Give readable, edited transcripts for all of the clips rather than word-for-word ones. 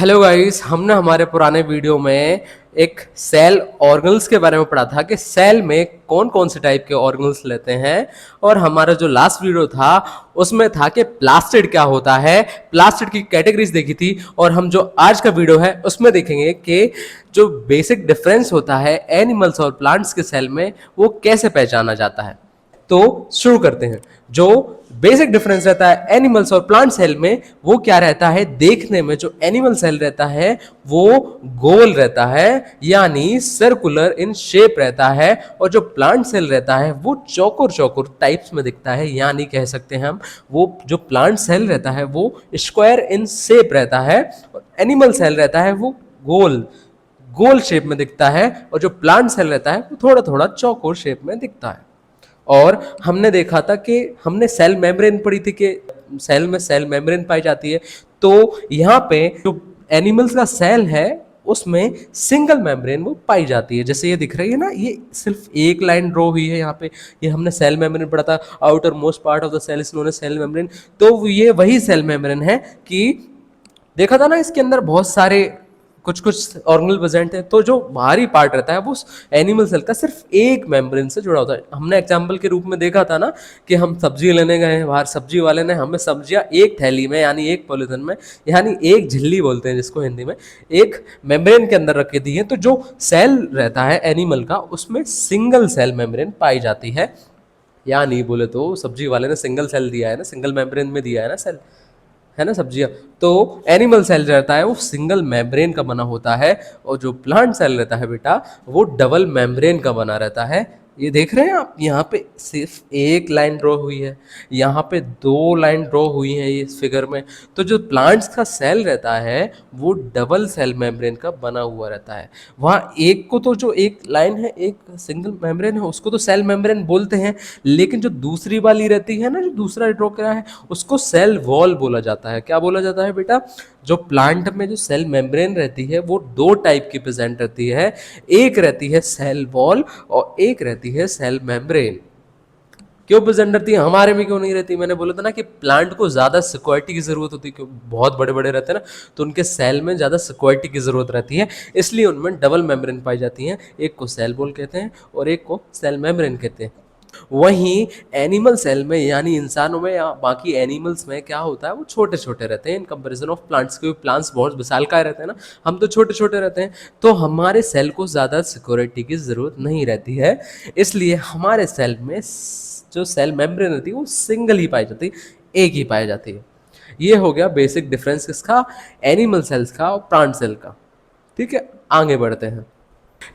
Hello guys, हमने हमारे पुराने वीडियो में एक सेल ऑर्गन्स के बारे में पढ़ा था कि सेल में कौन कौन से टाइप के ऑर्गन्स लेते हैं। और हमारा जो लास्ट वीडियो था उसमें था कि प्लास्टिड क्या होता है, प्लास्टिड की कैटेगरीज देखी थी। और हम जो आज का वीडियो है उसमें देखेंगे कि जो बेसिक डिफरेंस होता है एनिमल्स और प्लांट्स के सेल में वो कैसे पहचाना जाता है। तो शुरू करते हैं। जो बेसिक डिफरेंस रहता है एनिमल्स और प्लांट सेल में वो क्या रहता है, देखने में जो एनिमल सेल रहता है वो गोल रहता है यानी सर्कुलर इन शेप रहता है, और जो प्लांट सेल रहता है वो चौकोर चौकोर टाइप्स में दिखता है, यानी कह सकते हैं हम वो जो प्लांट सेल रहता है वो स्क्वायर इन शेप रहता है और एनिमल सेल रहता है वो गोल गोल शेप में दिखता है, और जो प्लांट सेल रहता है वो थोड़ा थोड़ा चौकोर शेप में दिखता है। और हमने देखा था कि हमने सेल मेम्ब्रेन पढ़ी थी कि सेल में सेल मेम्ब्रेन पाई जाती है। तो यहाँ पे जो एनिमल्स का सेल है उसमें सिंगल मेम्ब्रेन वो पाई जाती है। जैसे ये दिख रही है ना, ये सिर्फ एक लाइन ड्रॉ हुई है यहाँ पे, ये हमने सेल मेम्ब्रेन पढ़ा था, outermost part of the cell is known as cell membrane. तो ये वही सेल मेम्ब्रेन है कि देखा था ना, इसके अंदर बहुत सारे कुछ कुछ ऑर्गेनल प्रेजेंट है। तो जो बाहरी पार्ट रहता है वो एनिमल सेल का सिर्फ एक मेम्ब्रेन से जुड़ा होता है। हमने एग्जांपल के रूप में देखा था ना कि हम सब्जी लेने गए हैं बाहर, सब्जी वाले ने हमें सब्जियां एक थैली में यानी एक पॉलिथीन में यानी एक झिल्ली बोलते हैं जिसको हिंदी में, एक मेम्ब्रेन के अंदर रख के दी है। तो जो सेल रहता है एनिमल का उसमें सिंगल सेल मेम्ब्रेन पाई जाती है। या नहीं बोले तो सब्जी वाले ने सिंगल सेल दिया है ना, सिंगल मेम्ब्रेन में दिया है ना सेल, है ना सब्जियां। तो एनिमल सेल रहता है वो सिंगल मेम्ब्रेन का बना होता है, और जो प्लांट सेल रहता है बेटा वो डबल मेम्ब्रेन का बना रहता है। ये देख रहे हैं आप, यहाँ पे सिर्फ एक लाइन ड्रॉ हुई है, यहाँ पे दो लाइन ड्रॉ हुई है इस फिगर में। तो जो प्लांट्स का सेल रहता है वो डबल सेल मेम्ब्रेन का बना हुआ रहता है। वहाँ एक को तो जो एक लाइन है, एक सिंगल मेम्ब्रेन है, उसको तो सेल मेम्ब्रेन बोलते हैं, लेकिन जो दूसरी वाली रहती है ना, जो दूसरा ड्रॉ करा है उसको सेल वॉल बोला जाता है। क्या बोला जाता है बेटा? जो प्लांट में जो सेल मेम्ब्रेन रहती है वो दो टाइप की प्रेजेंट रहती है, एक रहती है सेल वॉल और एक रहती है सेल मेम्ब्रेन। क्यों प्रेजेंट रहती है, हमारे में क्यों नहीं रहती? मैंने बोला था ना कि प्लांट को ज्यादा सिक्योरिटी की जरूरत होती है, क्योंकि बहुत बड़े बड़े रहते हैं ना, तो उनके सेल में ज्यादा सिक्योरिटी की जरूरत रहती है, इसलिए उनमें डबल मेम्ब्रेन पाई जाती है। एक को सेल वॉल कहते हैं और एक को सेल मेम्ब्रेन कहते हैं। वहीं एनिमल सेल में यानी इंसानों में या बाकी एनिमल्स में क्या होता है, वो छोटे छोटे रहते हैं इन कंपैरिजन ऑफ प्लांट्स, क्योंकि प्लांट्स बहुत विशालकाय रहते हैं ना, हम तो छोटे छोटे रहते हैं। तो हमारे सेल को ज़्यादा सिक्योरिटी की ज़रूरत नहीं रहती है, इसलिए हमारे सेल में जो सेल मेम्ब्रेन रहती है वो सिंगल ही पाई जाती है, एक ही पाई जाती है। ये हो गया बेसिक डिफरेंस किसका, एनिमल सेल्स का और प्लांट सेल का। ठीक है, आगे बढ़ते हैं।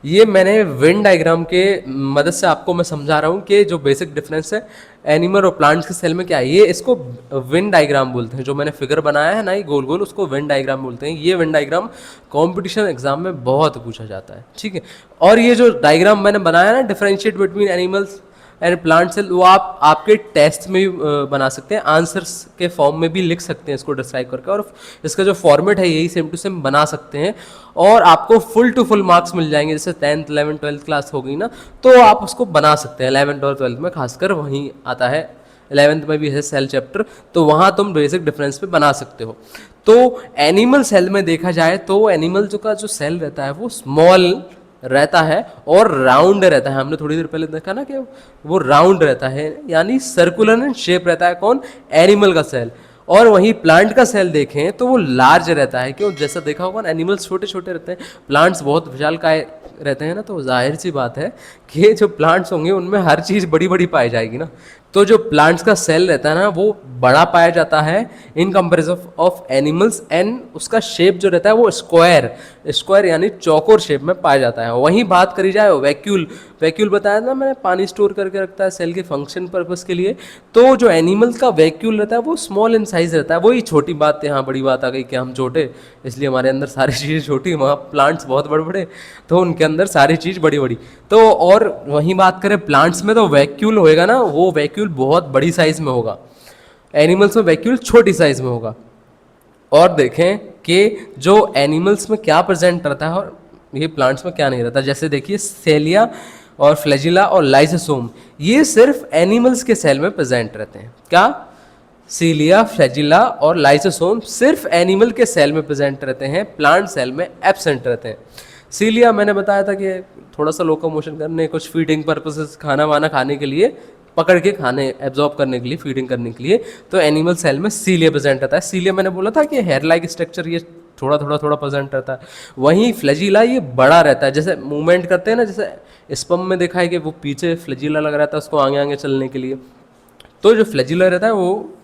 ये मैंने वेन डायग्राम के मदद से आपको मैं समझा रहा हूँ कि जो बेसिक डिफरेंस है एनिमल और प्लांट्स के सेल में क्या है। ये इसको वेन डायग्राम बोलते हैं, जो मैंने फिगर बनाया है ना ये गोल गोल, उसको वेन डायग्राम बोलते हैं। ये वेन डायग्राम कंपटीशन एग्जाम में बहुत पूछा जाता है, ठीक है। और ये जो डायग्राम मैंने बनाया ना, differentiate between animals and plant cell, वो आप आपके टेस्ट में भी बना सकते हैं, आंसर्स के फॉर्म में भी लिख सकते हैं इसको डिस्क्राइब करके, और इसका जो फॉर्मेट है यही सेम टू सेम बना सकते हैं, और आपको फुल टू फुल मार्क्स मिल जाएंगे। जैसे 10th 11th 12th क्लास हो गई ना, तो आप उसको बना सकते हैं। 11th और 12th में खासकर वहीं आता है, 11th में भी है सेल चैप्टर, तो वहाँ तुम बेसिक डिफरेंस पे बना सकते हो। तो एनिमल सेल में देखा जाए तो एनिमल का जो सेल रहता है वो स्मॉल रहता है और राउंड रहता है। हमने थोड़ी देर पहले देखा ना कि वो राउंड रहता है यानी सर्कुलर इन शेप रहता है। कौन? एनिमल का सेल। और वहीं प्लांट का सेल देखें तो वो लार्ज रहता है। क्यों? जैसा देखा होगा ना, एनिमल्स छोटे छोटे रहते हैं, प्लांट्स बहुत विशालकाय रहते हैं ना, तो जाहिर सी बात है कि जो प्लांट्स होंगे उनमें हर चीज़ बड़ी बड़ी पाई जाएगी ना। तो जो प्लांट्स का सेल रहता है ना वो बड़ा पाया जाता है in comparison of animals, and उसका शेप जो रहता है वो स्क्वायर स्क्वायर यानी चौकोर शेप में पाया जाता है। वहीं बात करी जाए वैक्यूल, वैक्यूल बताया था मैंने, पानी स्टोर करके रखता है सेल के फंक्शन पर्पस के लिए। तो जो एनिमल्स का वैक्यूल रहता है वो स्मॉल इन साइज रहता है। वही छोटी बात है, हाँ बड़ी बात आ गई कि हम छोटे, इसलिए हमारे अंदर सारी चीज़ें छोटी, वहाँ प्लांट्स बहुत बड़े बड़े, तो उनके अंदर सारी चीज़ बड़ी बड़ी। तो और वहीं बात करें प्लांट्स में, तो वैक्यूल होएगा ना, वो वैक्यूल बहुत बड़ी साइज में होगा, एनिमल्स में वैक्यूल छोटी साइज में होगा। और देखें कि जो एनिमल्स में क्या प्रेजेंट रहता है और ये प्लांट्स में क्या नहीं रहता। जैसे देखिए सेलिया और फ्लैजिला और लाइसोसोम, ये सिर्फ एनिमल्स के सेल में प्रेजेंट रहते हैं। क्या? सीलिया, फ्लैजिला और लाइसोसोम सिर्फ एनिमल के सेल में प्रेजेंट रहते हैं, प्लांट सेल में एब्सेंट रहते हैं। सीलिया मैंने बताया था कि थोड़ा सा लोकोमोशन करने, कुछ फीडिंग पर्पसेस, खाना वाना खाने के लिए, पकड़ के खाने एब्जॉर्ब करने के लिए, फीडिंग करने के लिए, तो एनिमल सेल में सीलिया प्रेजेंट रहता है। सीलिया मैंने बोला था कि हेयर लाइक स्ट्रक्चर ये थोड़ा प्रेजेंट रहता है। वहीं फ्लैजिला ये बड़ा रहता है, जैसे मूवमेंट करते हैं ना, जैसे स्पर्म में देखा है कि वो पीछे फ्लैजिला लगा रहता है उसको आगे आगे चलने के लिए, तो जो फ्लैजिला रहता है वो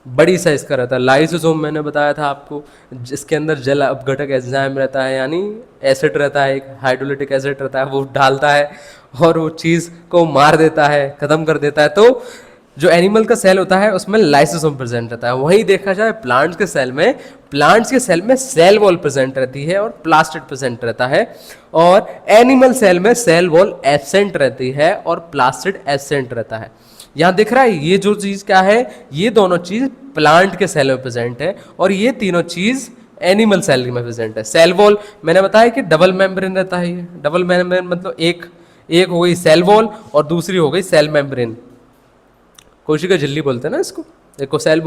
बड़ी साइज का रहता है। लाइसोसोम मैंने बताया था आपको, जिसके अंदर जल अपघटक एंजाइम रहता है, यानी एसिड रहता है, एक हाइड्रोलिटिक एसिड रहता है, वो डालता है और वो चीज़ को मार देता है, ख़त्म कर देता है। तो जो एनिमल का सेल होता है उसमें लाइसोसोम प्रेजेंट रहता है। वहीं देखा जाए प्लांट्स के सेल में, प्लांट्स के सेल में सेल वॉल प्रेजेंट रहती है और प्लास्टिड प्रेजेंट रहता है, और एनिमल सेल में सेल वॉल एब्सेंट रहती है और प्लास्टिड एब्सेंट रहता है। यहाँ दिख रहा है ये जो चीज़ क्या है, ये दोनों चीज़ प्लांट के सेल में प्रेजेंट है और ये तीनों चीज़ एनिमल सेल में प्रेजेंट है। सेल वॉल मैंने बताया कि डबल मेम्ब्रेन रहता है। ये डबल मेम्ब्रेन मतलब एक हो गई सेल वॉल और दूसरी हो गई सेल मेम्ब्रेन, कोशिका झिल्ली बोलते हैं ना इसको, एक को सेल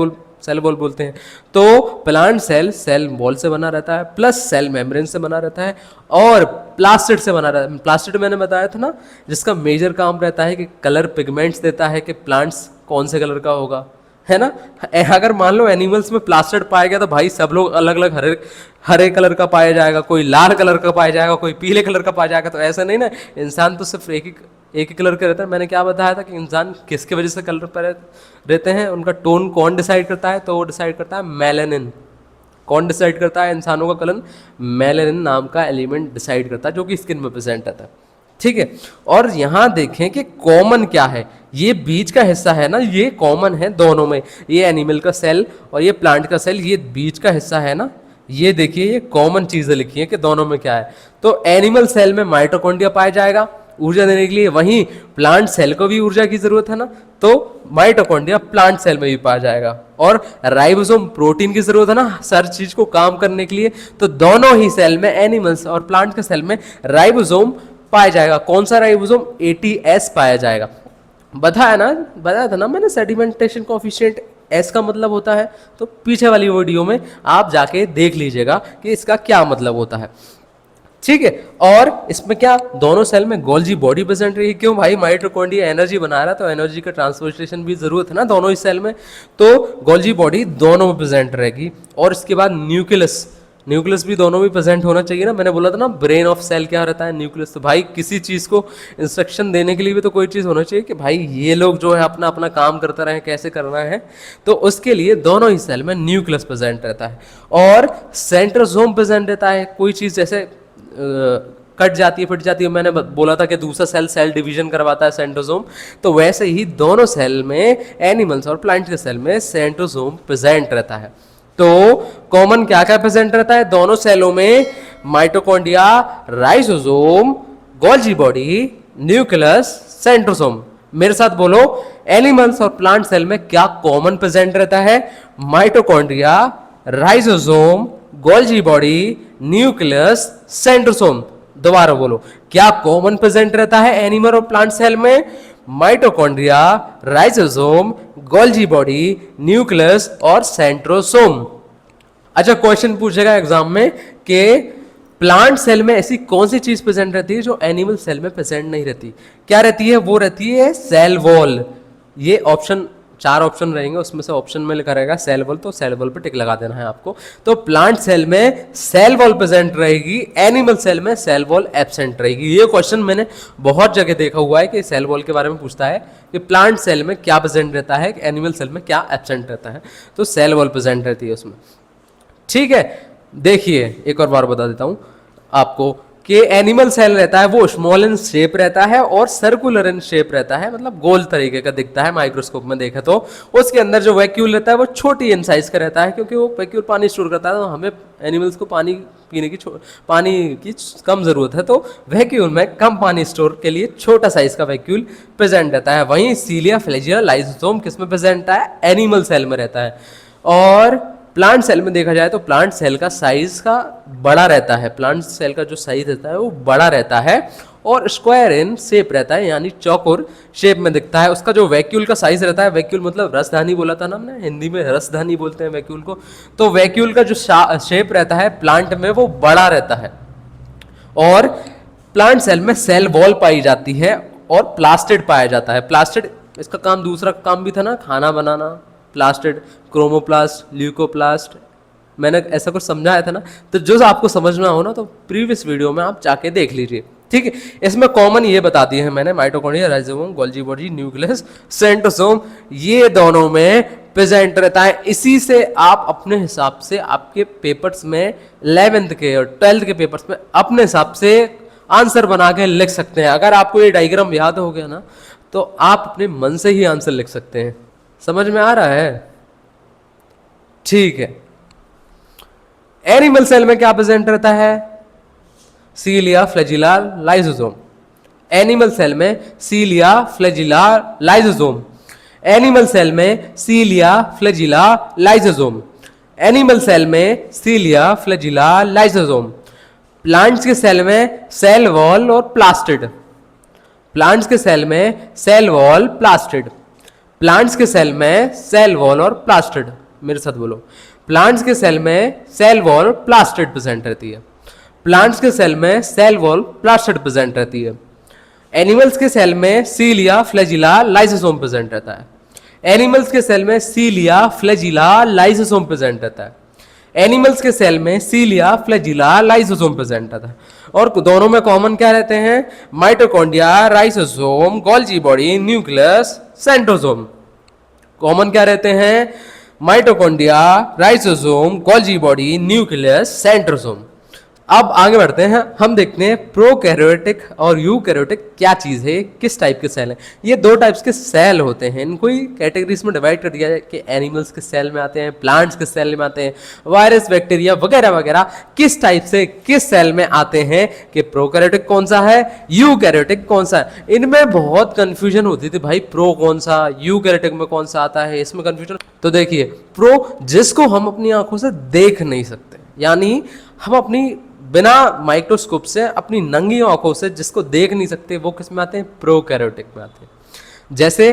वॉल बोलते हैं। तो प्लांट सेल वॉल से बना रहता है, प्लस सेल मेम्ब्रेन से बना रहता है और प्लास्टिड से बना रहता है। प्लास्टिड मैंने बताया था ना, जिसका मेजर काम रहता है कि कलर पिगमेंट्स देता है कि प्लांट्स कौन से कलर का होगा, है ना। अगर मान लो एनिमल्स में प्लास्टिड पाया गया तो भाई सब लोग अलग अलग हरे कलर का पाया जाएगा, कोई लाल कलर का पाया जाएगा, कोई पीले कलर का पाया जाएगा। तो ऐसा नहीं ना, इंसान तो सिर्फ एक ही कलर का रहता है। मैंने क्या बताया था कि इंसान किसकी वजह से कलर पर रहते हैं, उनका टोन कौन डिसाइड करता है, तो वो डिसाइड करता है मेलानिन। कौन डिसाइड करता है इंसानों का कलर? मेलानिन नाम का एलिमेंट डिसाइड करता है, जो कि स्किन में प्रेजेंट रहता है, ठीक है। और यहाँ देखें कि कॉमन क्या है, ये बीच का हिस्सा है ना, ये कॉमन है दोनों में, ये एनिमल का सेल और ये प्लांट का सेल, ये बीच का हिस्सा है ना, ये देखिए ये कॉमन चीज़ें लिखी हैं कि दोनों में क्या है। तो एनिमल सेल में माइटोकॉन्ड्रिया पाया जाएगा ऊर्जा देने के लिए, वहीं प्लांट सेल को भी ऊर्जा की जरूरत है ना, तो माइटोकॉन्ड्रिया प्लांट सेल में भी पाया जाएगा। और राइबोसोम प्रोटीन की जरूरत है ना हर चीज को काम करने के लिए, तो दोनों ही सेल में, एनिमल्स और प्लांट के सेल में राइबोसोम पाया जाएगा। कौन सा राइबोसोम? ATS पाया जाएगा। बताया था ना मैंने, सेडिमेंटेशन कोएफिशिएंट S का मतलब होता है, तो पीछे वाली वीडियो में आप जाके देख लीजिएगा कि इसका क्या मतलब होता है, ठीक है। और इसमें क्या, दोनों सेल में गोल्जी बॉडी प्रेजेंट रही। क्यों भाई? माइटोकॉन्ड्रिया एनर्जी बना रहा है, तो एनर्जी का ट्रांसपोर्टेशन भी जरूरत है ना दोनों ही सेल में, तो गोल्जी बॉडी दोनों में प्रेजेंट रहेगी। और इसके बाद न्यूक्लियस भी दोनों में प्रेजेंट होना चाहिए ना। मैंने बोला था ना ब्रेन ऑफ सेल क्या रहता है? न्यूक्लियस। तो भाई किसी चीज़ को इंस्ट्रक्शन देने के लिए भी तो कोई चीज़ होना चाहिए कि भाई ये लोग जो है अपना अपना काम करते रहे, कैसे करना है, तो उसके लिए दोनों ही सेल में न्यूक्लियस प्रेजेंट रहता है। और सेंट्रोसोम प्रेजेंट रहता है। कोई चीज़ जैसे कट जाती है, फट जाती है, मैंने बोला था कि दूसरा सेल डिवीजन करवाता है सेंट्रोसोम, तो वैसे ही दोनों सेल में, एनिमल्स और प्लांट के सेल में सेंट्रोसोम प्रेजेंट रहता है। तो कॉमन क्या क्या प्रेजेंट रहता है दोनों सेलों में? Mitochondria, ribosome, Golgi body, nucleus, centrosome. मेरे साथ बोलो, एनिमल्स और प्लांट सेल में क्या कॉमन प्रेजेंट रहता है? Mitochondria, ribosome, Golgi body, nucleus, centrosome. दोबारा बोलो, क्या कॉमन प्रेजेंट रहता है एनिमल और प्लांट सेल में? Mitochondria, ribosome, Golgi body, nucleus और सेंट्रोसोम। अच्छा, क्वेश्चन पूछेगा एग्जाम में कि प्लांट सेल में ऐसी कौन सी चीज प्रेजेंट रहती है जो एनिमल सेल में प्रेजेंट नहीं रहती? क्या रहती है? वो रहती है सेल वॉल। ये ऑप्शन, 4 ऑप्शन रहेंगे, उसमें से ऑप्शन में लिखा रहेगा सेल वॉल, तो सेल वॉल पे टिक लगा देना है आपको। तो प्लांट सेल में सेल वॉल प्रेजेंट रहेगी, एनिमल सेल में सेल वॉल एब्सेंट रहेगी। ये क्वेश्चन मैंने बहुत जगह देखा हुआ है कि सेल वॉल के बारे में पूछता है कि प्लांट सेल में क्या प्रेजेंट रहता है, एनिमल सेल में क्या एब्सेंट रहता है, तो सेल वॉल प्रेजेंट रहती है उसमें, ठीक है। देखिए एक और बार बता देता हूं आपको कि एनिमल सेल रहता है वो स्मॉल इन शेप रहता है और सर्कुलर इन शेप रहता है, मतलब गोल तरीके का दिखता है माइक्रोस्कोप में देखे तो। उसके अंदर जो वैक्यूल रहता है वो छोटी इन साइज का रहता है, क्योंकि वो वैक्यूल पानी स्टोर करता है, तो हमें एनिमल्स को पानी पीने की पानी की कम जरूरत है, तो वैक्यूल में कम पानी स्टोर के लिए छोटा साइज का वैक्यूल प्रेजेंट रहता है। वहीं सीलिया, फ्लैजिला, लाइसोसोम किस में प्रेजेंट है? एनिमल सेल में रहता है। और प्लांट सेल में देखा जाए तो प्लांट सेल का साइज का बड़ा रहता है, प्लांट सेल का जो साइज रहता है वो बड़ा रहता है, और स्क्वायर इन शेप रहता है, यानी चौकोर शेप में दिखता है। उसका जो वैक्यूल का साइज रहता है, वैक्यूल मतलब रसधानी बोला था ना हमने, हिंदी में रसधानी बोलते हैं वैक्यूल को, तो वैक्यूल का जो शेप रहता है प्लांट में वो बड़ा रहता है। और प्लांट सेल में सेल वॉल पाई जाती है और प्लास्टिड पाया जाता है। प्लास्टिड, इसका काम दूसरा काम भी था ना, खाना बनाना, प्लास्टिड, क्रोमोप्लास्ट, ल्यूकोप्लास्ट, मैंने ऐसा कुछ समझाया था ना। तो जो आपको समझना हो ना तो प्रीवियस वीडियो में आप जाके देख लीजिए, ठीक है। इसमें कॉमन ये बता दिए हैं मैंने, mitochondria, ribosome, Golgi body, nucleus, centrosome, ये दोनों में प्रेजेंट रहता है। इसी से आप अपने हिसाब से आपके पेपर्स में 11th के और 12th के पेपर्स में अपने हिसाब से आंसर बना के लिख सकते हैं। अगर आपको ये डायग्राम याद हो गया ना तो आप अपने मन से ही आंसर लिख सकते हैं। समझ में आ रहा है? ठीक है। एनिमल सेल में क्या प्रेजेंट रहता है? सीलिया, फ्लैजिला, लाइसोसोम। एनिमल सेल में सीलिया, फ्लैजिला, लाइसोसोम। एनिमल सेल में सीलिया, फ्लैजिला, लाइसोसोम। एनिमल सेल में सीलिया, फ्लैजिला, लाइसोसोम। प्लांट्स के सेल में सेल वॉल और प्लास्टिड। प्लांट्स के सेल में सेल वॉल, प्लास्टिड। प्लांट्स के सेल में सेल वॉल और प्लास्टिड, मेरे साथ बोलो। प्लांट्स के सेल में सेल वॉल, प्लास्टिड प्रेजेंट रहती है। प्लांट्स के सेल में सेल वॉल, प्लास्टिड प्रेजेंट रहती है। एनिमल्स के सेल में सीलिया, फ्लैजिला, लाइसोसोम प्रेजेंट रहता है। एनिमल्स के सेल में सीलिया, फ्लैजिला, लाइसोसोम प्रेजेंट रहता है। एनिमल्स के सेल में सीलिया, फ्लैजिला, लाइसोसोम प्रेजेंट रहता है। और दोनों में कॉमन क्या रहते हैं? Mitochondria, ribosome, Golgi body, nucleus, centrosome. Common क्या रहते हैं? Mitochondria, ribosome, Golgi body, nucleus, centrosome. अब आगे बढ़ते हैं, हम देखते हैं प्रोकैरियोटिक और यूकैरियोटिक क्या चीज है, किस टाइप के सेल हैं। ये दो टाइप्स के सेल होते हैं, इनको ही कैटेगरीज में डिवाइड कर दिया जाए कि एनिमल्स के सेल में आते हैं, प्लांट्स के सेल में आते हैं, वायरस, बैक्टीरिया वगैरह वगैरह किस टाइप से किस सेल में आते हैं, कि प्रोकैरियोटिक कौन सा है, यूकैरियोटिक कौन सा है। इनमें बहुत कंफ्यूजन होती थी भाई, प्रो कौन सा, यूकैरियोटिक में कौन सा आता है, इसमें कंफ्यूजन। तो देखिए, प्रो जिसको हम अपनी आंखों से देख नहीं सकते, यानी हम अपनी बिना माइक्रोस्कोप से अपनी नंगी आंखों से जिसको देख नहीं सकते, वो किस में आते हैं? प्रोकैरियोटिक में आते हैं। जैसे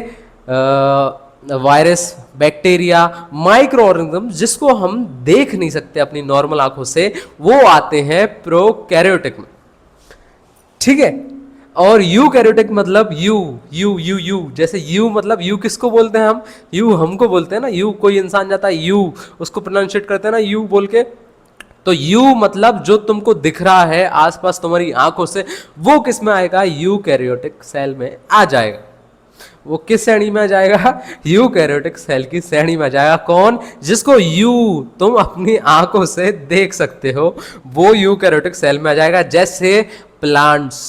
वायरस, बैक्टीरिया, माइक्रो ऑर्गेनिज्म जिसको हम देख नहीं सकते अपनी नॉर्मल आंखों से, वो आते हैं प्रोकैरियोटिक में, ठीक है। और यूकैरियोटिक मतलब यू, जैसे यू मतलब यू किसको बोलते हैं हम? यू हमको बोलते हैं ना, यू कोई इंसान जाता है यू, उसको प्रोनाउंशिएट करते हैं ना यू बोल के। तो यू मतलब जो तुमको दिख रहा है आसपास तुम्हारी आंखों से, वो किस में आएगा? यूकैरियोटिक सेल में आ जाएगा। वो किस श्रेणी में आ जाएगा? यूकैरियोटिक सेल की श्रेणी में आ जाएगा। कौन? जिसको यू तुम अपनी आंखों से देख सकते हो, वो यूकैरियोटिक सेल में आ जाएगा। जैसे प्लांट्स,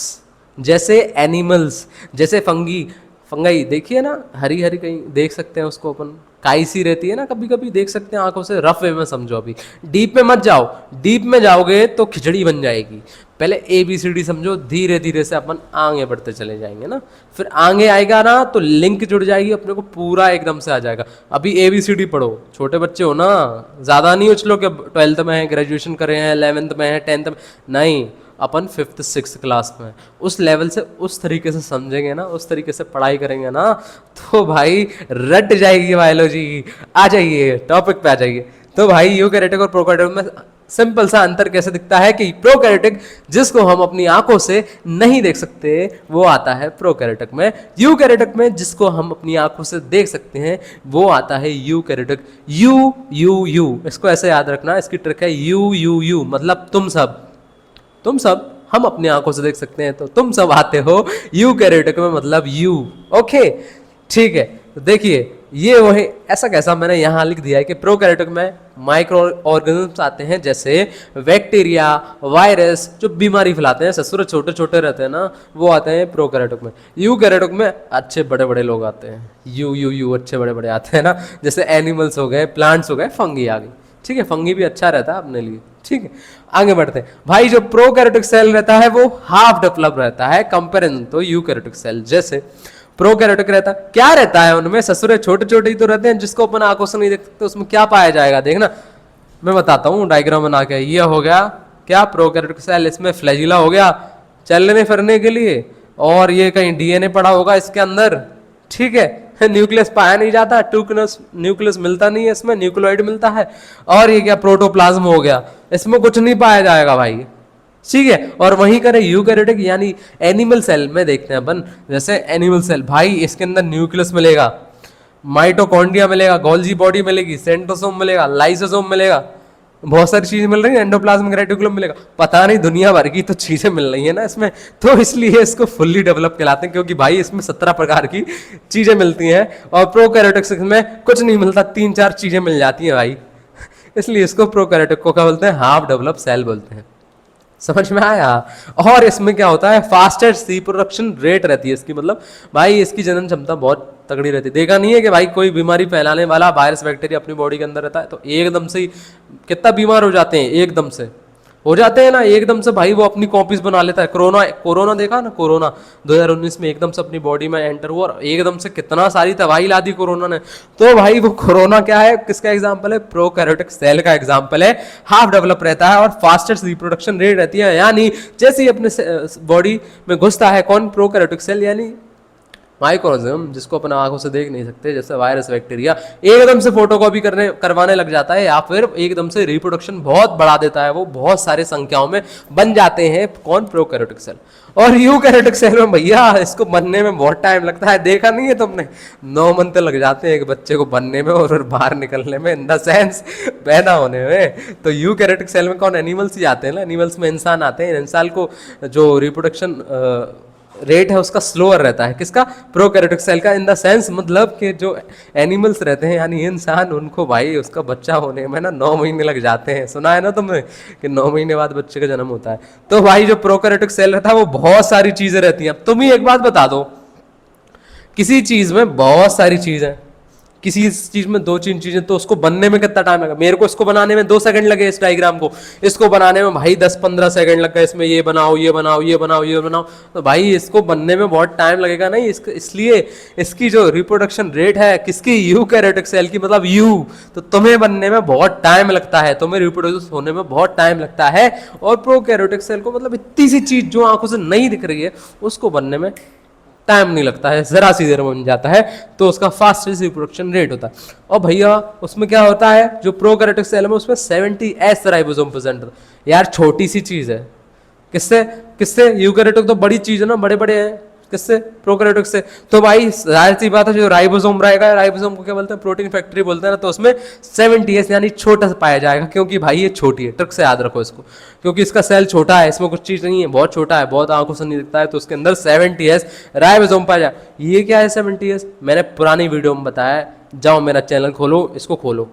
जैसे एनिमल्स, जैसे फंगाई देखिए ना, हरी हरी कहीं देख सकते हैं उसको अपन, काई सी रहती है ना, कभी कभी देख सकते हैं आंखों से। रफ वे में समझो, अभी डीप में मत जाओ, डीप में जाओगे तो खिचड़ी बन जाएगी। पहले ABCD समझो, धीरे धीरे से अपन आगे बढ़ते चले जाएंगे ना, फिर आगे आएगा ना तो लिंक जुड़ जाएगी अपने को, पूरा एकदम से आ जाएगा। अभी ABCD पढ़ो, छोटे बच्चे हो ना, ज्यादा नहीं उछलो कि 12th में है, ग्रेजुएशन करे हैं, 11th में है, 10th में नहीं, अपन 5th 6th क्लास में उस लेवल से उस तरीके से समझेंगे ना, उस तरीके से पढ़ाई करेंगे ना, तो भाई रट जाएगी बायोलॉजी। आ जाइए टॉपिक पे आ जाइए। तो भाई यूकैरियोटिक और प्रोकैरियोटिक में सिंपल सा अंतर कैसे दिखता है कि प्रोकैरियोटिक जिसको हम अपनी आंखों से नहीं देख सकते, वो आता है प्रोकैरियोटिक में। यूकैरियोटिक में जिसको हम अपनी आंखों से देख सकते हैं, वो आता है यूकैरियोटिक। यू, इसको ऐसे याद रखना, इसकी ट्रिक है यू मतलब तुम सब हम अपनी आंखों से देख सकते हैं, तो तुम सब आते हो यूकैरियोटिक में, मतलब यू। ओके, ठीक है। तो देखिए, ये वही ऐसा कैसा मैंने यहां लिख दिया है कि प्रोकैरियोटिक में माइक्रो ऑर्गेनिज्म्स आते हैं, जैसे बैक्टीरिया, वायरस, जो बीमारी फैलाते हैं, ससुर छोटे छोटे रहते हैं ना, वो आते हैं प्रोकैरियोटिक में। यूकैरियोटिक में अच्छे बड़े बड़े लोग आते हैं, यू अच्छे बड़े बड़े आते हैं ना, जैसे एनिमल्स हो गए, प्लांट्स हो गए, फंगी आ गई, ठीक है। फंगी भी अच्छा रहता है अपने लिए, ठीक है। आगे बढ़ते हैं भाई, जो प्रोकैरियोटिक सेल रहता है वो हाफ डेवलप रहता है कंपेरिजन तो यूकैरियोटिक सेल। जैसे प्रोकैरियोटिक रहता है, क्या रहता है उनमें? ससुरे छोटे छोटे ही तो रहते हैं, जिसको अपन आंखों से नहीं देख सकते, उसमें क्या पाया जाएगा? देखना, मैं बताता हूँ डायग्राम बना के। ये हो गया क्या? प्रोकैरियोटिक सेल, इसमें फ्लैजिला हो गया, चलने फिरने के लिए, और ये कहीं डीएनए पड़ा होगा इसके अंदर, ठीक है। न्यूक्लियस पाया नहीं जाता, न्यूक्लियस मिलता नहीं है इसमें, न्यूक्लियोइड मिलता है। और ये क्या प्रोटोप्लाज्म हो गया, इसमें कुछ नहीं पाया जाएगा भाई, ठीक है। और वहीं करें यूकैरियोटिक यानी एनिमल सेल में देखते हैं अपन, जैसे एनिमल सेल भाई इसके अंदर न्यूक्लियस मिलेगा, माइटोकॉन्ड्रिया मिलेगा, गोल्जी बॉडी मिलेगी, सेंट्रोसोम मिलेगा, लाइसोसोम मिलेगा, बहुत सारी चीजें मिल रही है, एंडोप्लाज्मिक रेटिकुलम मिलेगा, पता नहीं दुनिया भर की तो चीजें मिल रही है ना इसमें। तो इसलिए इसको फुल्ली डेवलप कहलाते हैं, क्योंकि भाई इसमें 17 प्रकार की चीजें मिलती हैं, और प्रोकैरियोटिक्स में कुछ नहीं मिलता, 3-4 चीजें मिल जाती हैं भाई। इसलिए इसको प्रोकैरियोटिक को क्या बोलते हैं, हाफ डेवलप सेल बोलते हैं। समझ में आया। और इसमें क्या होता है, फास्टेस्ट रिप्रोडक्शन रेट रहती है इसकी, मतलब भाई इसकी जनन क्षमता बहुत तगड़ी रहती है। देखा नहीं है कि भाई कोई बीमारी फैलाने वाला वायरस बैक्टीरिया अपनी बॉडी के अंदर रहता है तो एकदम से ही कितना बीमार हो जाते हैं, एकदम से हो जाते हैं ना, एकदम से भाई वो अपनी कॉपीज बना लेता है। कोरोना देखा ना, कोरोना 2019 में एकदम से अपनी बॉडी में एंटर हुआ और एकदम से कितना सारी तबाही ला दी कोरोना ने। तो भाई वो कोरोना क्या है, किसका एग्जांपल है, प्रोकैरियोटिक सेल का एग्जांपल है। हाफ डेवलप रहता है और फास्टेस्ट रिप्रोडक्शन रेट रहती है, यानी जैसे ही अपने बॉडी में घुसता है कौन, प्रोकैरियोटिक सेल यानी माइक्रोऑर्गेनिज्म, जिसको अपन आंखों से देख नहीं सकते, जैसे वायरस बैक्टीरिया, एकदम से फोटोकॉपी करवाने लग जाता है, या फिर एकदम से रिप्रोडक्शन बहुत बढ़ा देता है, वो बहुत सारे संख्याओं में बन जाते हैं कौन, प्रोकैरियोटिक सेल। और यूकैरियोटिक सेल में भैया इसको बनने में बहुत टाइम लगता है, देखा नहीं है तुमने, 9 मंथ लग जाते हैं एक बच्चे को बनने में और फिर बाहर निकलने में, इन द सेंस पैदा होने में। तो यूकैरियोटिक सेल में कौन, एनिमल्स ही आते हैं ना, एनिमल्स में इंसान आते हैं। इंसान को जो रिप्रोडक्शन रेट है उसका स्लोअर रहता है, किसका, प्रोकैरियोटिक सेल का, इन द सेंस मतलब कि जो एनिमल्स रहते हैं यानी इंसान, उनको भाई उसका बच्चा होने में ना 9 महीने लग जाते हैं। सुना है ना तुमने कि 9 महीने बाद बच्चे का जन्म होता है। तो भाई जो प्रोकैरियोटिक सेल रहता है वो बहुत सारी चीजें रहती हैं। अब तुम ही एक बात बता दो, किसी चीज में बहुत सारी चीजें, किसी चीज में 2-3 चीजें, तो उसको बनने में कितना टाइम लगा, मेरे को इसको बनाने में 2 सेकंड लगे, इस डायग्राम को, इसको बनाने में भाई 10-15 सेकंड लग गए, इसमें ये बनाओ ये बनाओ ये बनाओ ये बनाओ, तो भाई इसको बनने में बहुत टाइम लगेगा नहीं, इसलिए इसकी जो रिप्रोडक्शन रेट है किसकी, यूकैरियोटिक सेल की, मतलब यू, तो तुम्हें बनने में बहुत टाइम लगता है, तुम्हें रिप्रोड्यूस होने में बहुत टाइम लगता है। और प्रोकैरियोटिक सेल को मतलब इतनी सी चीज जो आंखों से नहीं दिख रही है उसको बनने में टाइम नहीं लगता है, जरा सी देर में बन जाता है, तो उसका फास्टेस्ट रिप्रोडक्शन रेट होता है। और भैया उसमें क्या होता है, जो प्रोकैरियोटिक सेल में उसमें 70S राइबोसोम प्रेजेंट, यार छोटी सी चीज है, किससे किससे, यूकैरियोटिक तो बड़ी चीज है ना, बड़े बड़े हैं, किससे, प्रोकैरियोटिक से। तो भाई जाहिर सी बात है जो राइबोसोम रहेगा, राइबोसोम को क्या बोलते हैं, प्रोटीन फैक्ट्री बोलते हैं ना, तो उसमें 70S यानी छोटा सा पाया जाएगा, क्योंकि भाई ये छोटी है, ट्रिक से याद रखो इसको, क्योंकि इसका सेल छोटा है, इसमें कुछ चीज नहीं है, बहुत छोटा है, बहुत आंखों से नहीं दिखता है, तो उसके अंदर 70S राइबोसोम पाया जाए। ये क्या है 70S, मैंने पुरानी वीडियो में बताया, जाओ मेरा चैनल खोलो, इसको खोलो,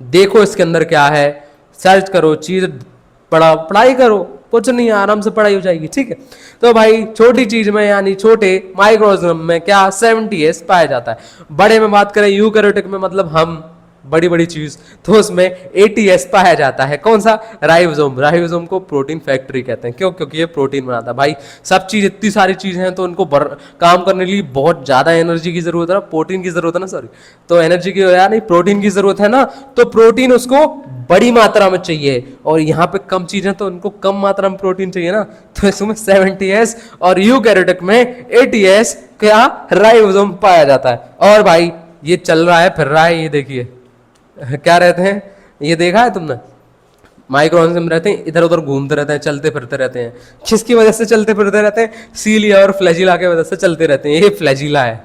देखो इसके अंदर क्या है, सर्च करो, चीज पढ़ाई करो, कुछ नहीं है, आराम से पढ़ाई हो जाएगी, ठीक है। तो भाई छोटी चीज में यानी छोटे माइक्रोऑर्गेनिज्म में क्या 70S पाया जाता है। बड़े में बात करें यूकैरियोटिक में, मतलब हम बड़ी बड़ी चीज, तो उसमें 80S पाया जाता है, कौन सा, राइबोसोम। राइबोसोम को प्रोटीन फैक्ट्री कहते हैं, क्यों, क्योंकि ये प्रोटीन बनाता है। भाई सब चीज, इतनी सारी चीजें हैं तो उनको काम करने के लिए बहुत ज्यादा एनर्जी की जरूरत है ना, प्रोटीन की जरूरत है ना, सॉरी, तो एनर्जी की यार नहीं, प्रोटीन की जरूरत है ना, तो प्रोटीन उसको बड़ी मात्रा में चाहिए, और यहाँ पे कम चीजें तो उनको कम मात्रा में प्रोटीन चाहिए ना, तो इसमें 70S और यूकैरियोटिक में 80S क्या, राइबोसोम पाया जाता है। और भाई ये चल रहा है फिर रहा है, ये देखिए क्या रहते हैं, ये देखा है तुमने, माइक्रोऑर्गेनिज्म रहते हैं, इधर उधर घूमते रहते हैं, चलते फिरते रहते हैं, किसकी वजह से चलते फिरते रहते हैं, सीलिया और फ्लैजिला की वजह से चलते रहते हैं। ये फ्लैजिला है,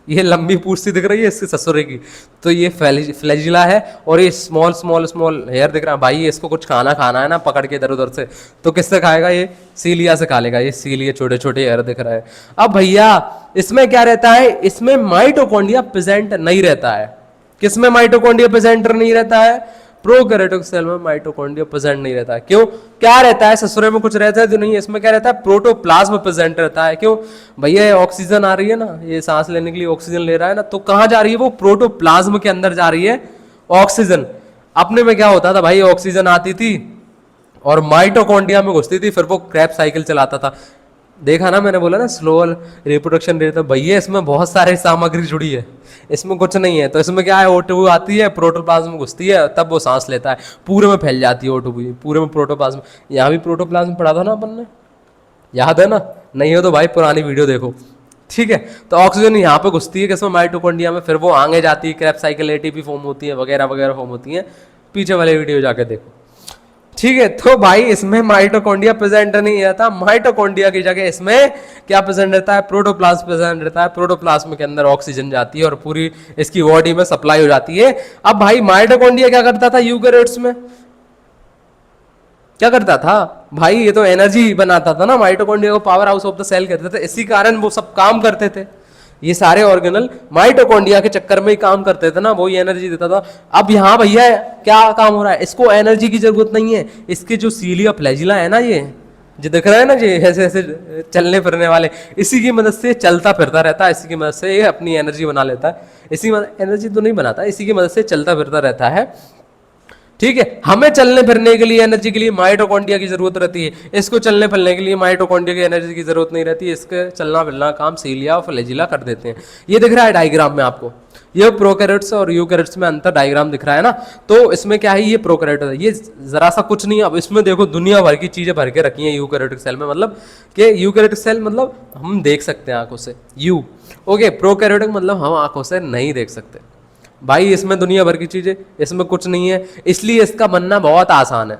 ये लंबी पूंछ सी दिख रही है इसके ससुरे की, तो ये फ्लैजिला है, और ये स्मॉल स्मॉल स्मॉल हेयर दिख रहा है। भाई इसको कुछ खाना है ना पकड़ के इधर उधर से, तो किससे खाएगा, ये सीलिया से खा लेगा, ये सीलिया छोटे छोटे हेयर दिख रहा है। अब भैया इसमें क्या रहता है, इसमें माइटोकॉन्ड्रिया प्रेजेंट नहीं रहता है, किसमें माइटोकॉन्ड्रिया प्रेजेंट नहीं रहता है, प्रोकैरियोटिक सेल में माइटोकॉन्ड्रिया प्रेजेंट नहीं रहता है। क्यों, क्या रहता है, ससुरे में कुछ रहता है जो नहीं है, इसमें क्या रहता है, प्रोटोप्लाज्म प्रेजेंट रहता है। क्यों भैया, ऑक्सीजन आ रही है ना, ये सांस लेने के लिए ऑक्सीजन ले रहा है ना, तो कहां जा रही है, वो प्रोटोप्लाज्म के अंदर जा रही है ऑक्सीजन। अपने में क्या होता था भाई, ऑक्सीजन आती थी और माइटोकॉन्ड्रिया में घुसती थी, फिर वो क्रैप साइकिल चलाता था। देखा ना, मैंने बोला ना स्लोअर रिप्रोडक्शन रेट है भैया, इसमें बहुत सारी सामग्री जुड़ी है, इसमें कुछ नहीं है। तो इसमें क्या है, O2 आती है, प्रोटोप्लाज्म में घुसती है, तब वो सांस लेता है, पूरे में फैल जाती है O2, पूरे में प्रोटोप्लाज्म। यहाँ भी प्रोटोप्लाज्म पढ़ा था ना अपन ने, याद है ना? नहीं हो तो भाई पुरानी वीडियो देखो। ठीक है, तो ऑक्सीजन यहाँ पे घुसती है किसमें, माइटोकॉन्ड्रिया में, फिर वो आगे जाती है, क्रेब्स साइकिल, एटीपी फॉर्म होती है, वगैरह वगैरह फॉर्म होती है, पीछे वाले वीडियो जाके देखो। ठीक है, तो भाई इसमें माइटोकॉन्ड्रिया प्रेजेंट नहीं रहता, माइटोकॉन्ड्रिया की जगह इसमें क्या प्रेजेंट रहता है, प्रोटोप्लाज्म प्रेजेंट रहता है। प्रोटोप्लाज्म के अंदर ऑक्सीजन जाती है और पूरी इसकी बॉडी में सप्लाई हो जाती है। अब भाई माइटोकॉन्ड्रिया क्या करता था यूकेरियोट्स में, क्या करता था भाई, ये तो एनर्जी बनाता था ना, माइटोकॉन्ड्रिया को power house of the cell कहते थे, इसी कारण वो सब काम करते थे। ये सारे ऑर्गेनल माइटोकॉन्ड्रिया के चक्कर में ही काम करते थे ना, वो ही एनर्जी देता था। अब यहाँ भैया क्या काम हो रहा है, इसको एनर्जी की जरूरत नहीं है, इसके जो सीलिया फ्लैजिला है ना, ये जो दिख रहा है ना, ये ऐसे ऐसे चलने फिरने वाले, इसी की मदद से चलता फिरता रहता है, इसी की मदद से ये अपनी एनर्जी बना लेता है। इसी एनर्जी तो नहीं बनाता, इसी की मदद से चलता फिरता रहता है। ठीक है, हमें चलने फिरने के लिए, एनर्जी के लिए माइटोकॉन्ड्रिया की जरूरत रहती है, इसको चलने फिरने के लिए माइटोकॉन्ड्रिया की एनर्जी की जरूरत नहीं रहती है, इसके चलना फिरना काम सीलिया और फ्लैजिला कर देते हैं। ये दिख रहा है डायग्राम में आपको, ये प्रोकैरियोट्स और यूकैरियोट्स में अंतर डायग्राम दिख रहा है ना। तो इसमें क्या है, ये प्रोकैरियोट है, ये जरा सा कुछ नहीं है। अब इसमें देखो दुनिया भर की चीजें भर के रखी हैं यूकैरियोटिक सेल में, मतलब कि यूकैरियोटिक सेल मतलब हम देख सकते हैं आंखों से, यू ओके, प्रोकैरियोटिक मतलब हम आंखों से नहीं देख सकते। भाई इसमें दुनिया भर की चीजें, इसमें कुछ नहीं है, इसलिए इसका बनना बहुत आसान है,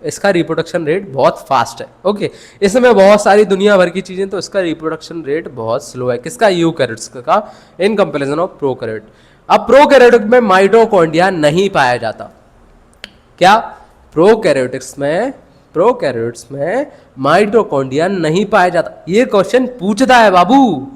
इसका रिप्रोडक्शन रेट बहुत फास्ट है। ओके, इसमें बहुत सारी दुनिया भर की चीजें, तो इसका रिप्रोडक्शन रेट बहुत स्लो है, किसका, यूकैरियोट्स का, इन कंपैरिजन ऑफ प्रोकैरियोट। अब प्रोकैरियोटिक में माइटोकॉन्ड्रिया नहीं पाया जाता, क्या, प्रोकैरियोट्स में माइटोकॉन्ड्रिया नहीं पाया जाता। ये क्वेश्चन पूछता है बाबू,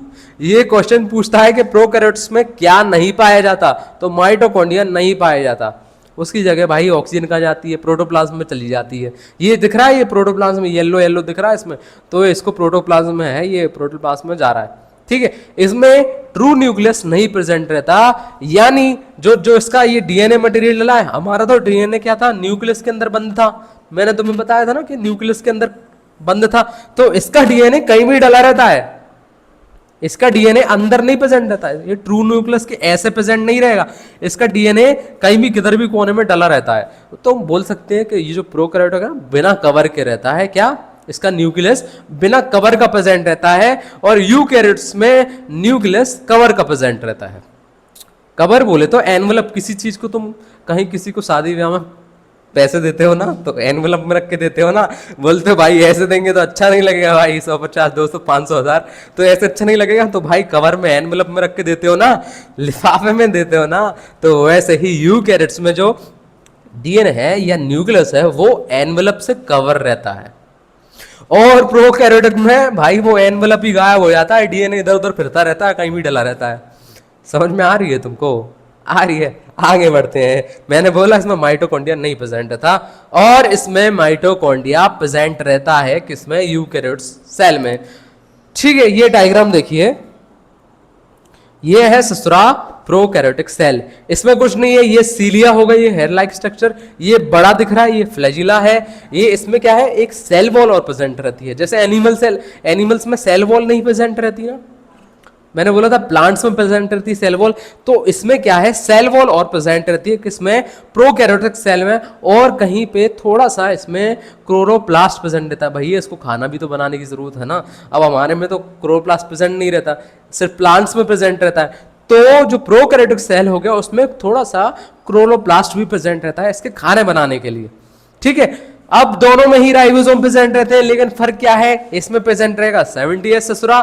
ये क्वेश्चन पूछता है कि प्रोकैरियोट्स में क्या नहीं पाया जाता, तो माइटोकॉन्ड्रिया नहीं पाया जाता, उसकी जगह भाई ऑक्सीजन कहाँ जाती है, प्रोटोप्लाज्म में चली जाती है। ये दिख रहा है, ये प्रोटोप्लाज्म में येलो येलो दिख रहा है इसमें, तो इसको प्रोटोप्लाज्म में है, ये प्रोटोप्लाज्म में जा रहा है। ठीक है, इसमें ट्रू न्यूक्लियस नहीं प्रेजेंट रहता, यानी जो इसका ये डीएनए मटेरियल डला है, हमारा तो डीएनए क्या था, न्यूक्लियस के अंदर बंद था, मैंने तुम्हें बताया था ना कि न्यूक्लियस के अंदर बंद था, तो इसका डीएनए कहीं भी डला रहता है, इसका डीएनए अंदर नहीं प्रेजेंट रहता है, ये ट्रू न्यूक्लियस के ऐसे प्रेजेंट नहीं रहेगा, इसका डीएनए कहीं भी किधर भी कोने में डला रहता है। तो हम बोल सकते हैं कि ये जो प्रोकैरियोट है बिना कवर के रहता है, क्या, इसका न्यूक्लियस बिना कवर का प्रेजेंट रहता है, और यूकैरियोट्स में न्यूक्लियस कवर का प्रेजेंट रहता है। कवर बोले तो एनवलप, किसी चीज को तुम कहीं किसी को शादी ब्याह में पैसे देते हो ना, तो एनवलप में रख के देते हो ना, बोलते हो भाई ऐसे देंगे तो अच्छा नहीं लगेगा भाई, 150 200 500 1000, तो ऐसे अच्छा नहीं लगेगा, तो भाई कवर में एनवलप में रख के देते हो ना, लिफाफे में देते हो ना। तो वैसे ही यूकैरियोट्स में जो डीएनए है या न्यूक्लियस है वो एनवलप से कवर रहता है, और प्रोकैरियोटिक में भाई वो एनवलप ही गायब हो जाता है, डीएनए इधर उधर फिरता रहता है, कहीं भी डला रहता है। समझ में आ रही है तुमको, आ रही है? आगे बढ़ते हैं। मैंने बोला इसमें माइटोकॉन्ड्रिया नहीं प्रेजेंट था, और इसमें माइटोकॉन्ड्रिया प्रेजेंट रहता है किसमें, यूकैरियोट्स सेल में। ठीक है, ये डायग्राम देखिए, ये है ससुरा प्रोकैरियोटिक सेल, इसमें कुछ नहीं है, ये सीलिया हो गई, ये हेयर लाइक स्ट्रक्चर, ये बड़ा दिख रहा है, ये फ्लैजिला है, ये इसमें क्या है, एक सेल वॉल और प्रेजेंट रहती है, जैसे एनिमल सेल, एनिमल्स में सेल वॉल नहीं प्रेजेंट रहती ना, मैंने बोला था प्लांट्स में प्रेजेंट रहती है सेल वॉल, तो इसमें क्या है, सेल वॉल और प्रेजेंट रहती है किसमें, प्रोकैरियोटिक सेल में, और कहीं पे थोड़ा सा इसमें क्लोरोप्लास्ट प्रेजेंट रहता है। भैया इसको खाना भी तो बनाने की जरूरत है ना, अब हमारे में तो क्लोरोप्लास्ट प्रेजेंट नहीं रहता, सिर्फ प्लांट्स में प्रेजेंट रहता है, तो जो प्रोकैरियोटिक सेल हो गया उसमें थोड़ा सा क्लोरोप्लास्ट भी प्रेजेंट रहता है इसके खाने बनाने के लिए। ठीक है, अब दोनों में ही राइबोसोम प्रेजेंट रहते हैं, लेकिन फर्क क्या है, इसमें प्रेजेंट रहेगा 70S ससुरा,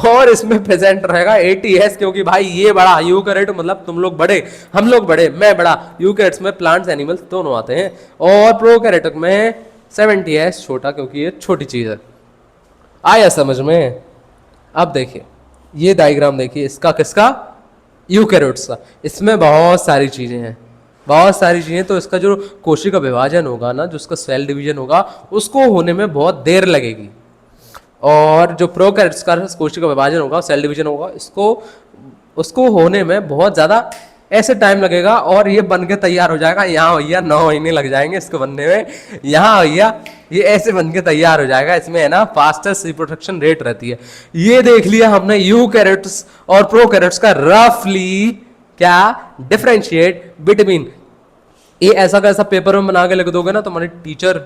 और इसमें प्रेजेंट रहेगा 80S, क्योंकि भाई ये बड़ा यूकैरियोट, मतलब तुम लोग बड़े, हम लोग बड़े, मैं बड़ा, यूकैरियोट्स में प्लांट्स एनिमल्स दोनों आते हैं, और प्रोकैरियोटिक में 70S छोटा, क्योंकि ये छोटी चीज है। आया समझ में? अब देखिए ये डायग्राम देखिए, इसका किसका, यूकैरियोट्स का, इसमें बहुत सारी चीजें हैं, बहुत सारी चीजें, तो इसका जो कोशिका विभाजन होगा ना, जो उसका सेल डिवीजन होगा, उसको होने में बहुत देर लगेगी, और जो प्रोकैरियोट्स का कोशिका विभाजन होगा, सेल डिवीजन होगा, उसको होने में बहुत ज्यादा ऐसे टाइम लगेगा, और ये बन के तैयार हो जाएगा, यहाँ भैया 9 महीने लग जाएंगे इसको बनने में, यहाँ भैया ये ऐसे बन के तैयार हो जाएगा, इसमें है ना फास्टेस्ट रिप्रोडक्शन रेट रहती है। ये देख लिया हमने यूकैरियोट्स और प्रोकैरियोट्स का रफली क्या डिफरेंशिएट बिटवीन। ये ऐसा कैसा पेपर में बना के लिख दोगे ना, तुम्हारे टीचर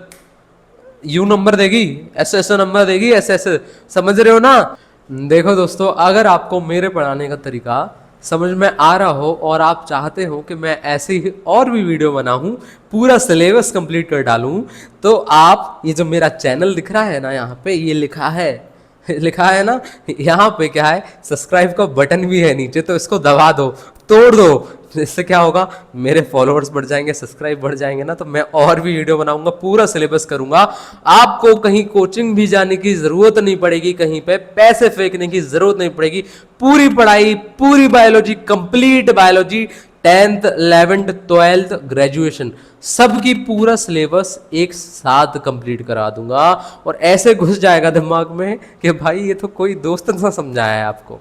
यू नंबर देगी, ऐसे ऐसे नंबर देगी, ऐसे ऐसे, समझ रहे हो ना। देखो दोस्तों, अगर आपको मेरे पढ़ाने का तरीका समझ में आ रहा हो और आप चाहते हो कि मैं ऐसे ही और भी वीडियो बनाऊं, पूरा सिलेबस कंप्लीट कर डालूं, तो आप ये जो मेरा चैनल दिख रहा है ना, यहाँ पे ये लिखा है लिखा है ना, यहाँ पे क्या है, सब्सक्राइब का बटन भी है नीचे, तो इसको दबा दो, तोड़ दो। इससे क्या होगा, मेरे फॉलोअर्स बढ़ जाएंगे, सब्सक्राइब बढ़ जाएंगे ना, तो मैं और भी वीडियो बनाऊंगा, पूरा सिलेबस करूंगा। आपको कहीं कोचिंग भी जाने की जरूरत नहीं पड़ेगी, कहीं पे पैसे फेंकने की जरूरत नहीं पड़ेगी। पूरी पढ़ाई, पूरी biology, complete biology, 10th 11th 12th graduation, सबकी पूरा सिलेबस एक साथ कंप्लीट करा दूंगा। और ऐसे घुस जाएगा दिमाग में कि भाई ये तो कोई दोस्त सा समझाया है आपको,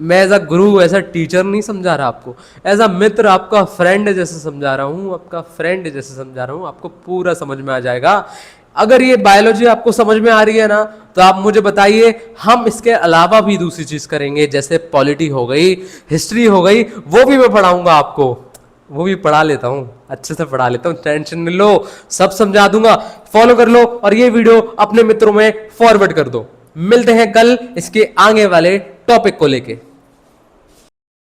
मैं as a Guru, as a teacher नहीं समझा रहा आपको, एज अ मित्र, आपका फ्रेंड जैसे समझा रहा हूँ, आपका फ्रेंड जैसे समझा रहा हूँ, आपको पूरा समझ में आ जाएगा। अगर ये बायोलॉजी आपको समझ में आ रही है ना, तो आप मुझे बताइए, हम इसके अलावा भी दूसरी चीज करेंगे, जैसे पॉलिटी हो गई, हिस्ट्री हो गई, वो भी मैं पढ़ाऊंगा आपको, वो भी पढ़ा लेता हूँ, अच्छे से पढ़ा लेता हूँ, टेंशन नहीं लो, सब समझा दूंगा। फॉलो कर लो और ये वीडियो अपने मित्रों में फॉरवर्ड कर दो। मिलते हैं कल इसके आगे वाले टॉपिक को लेके।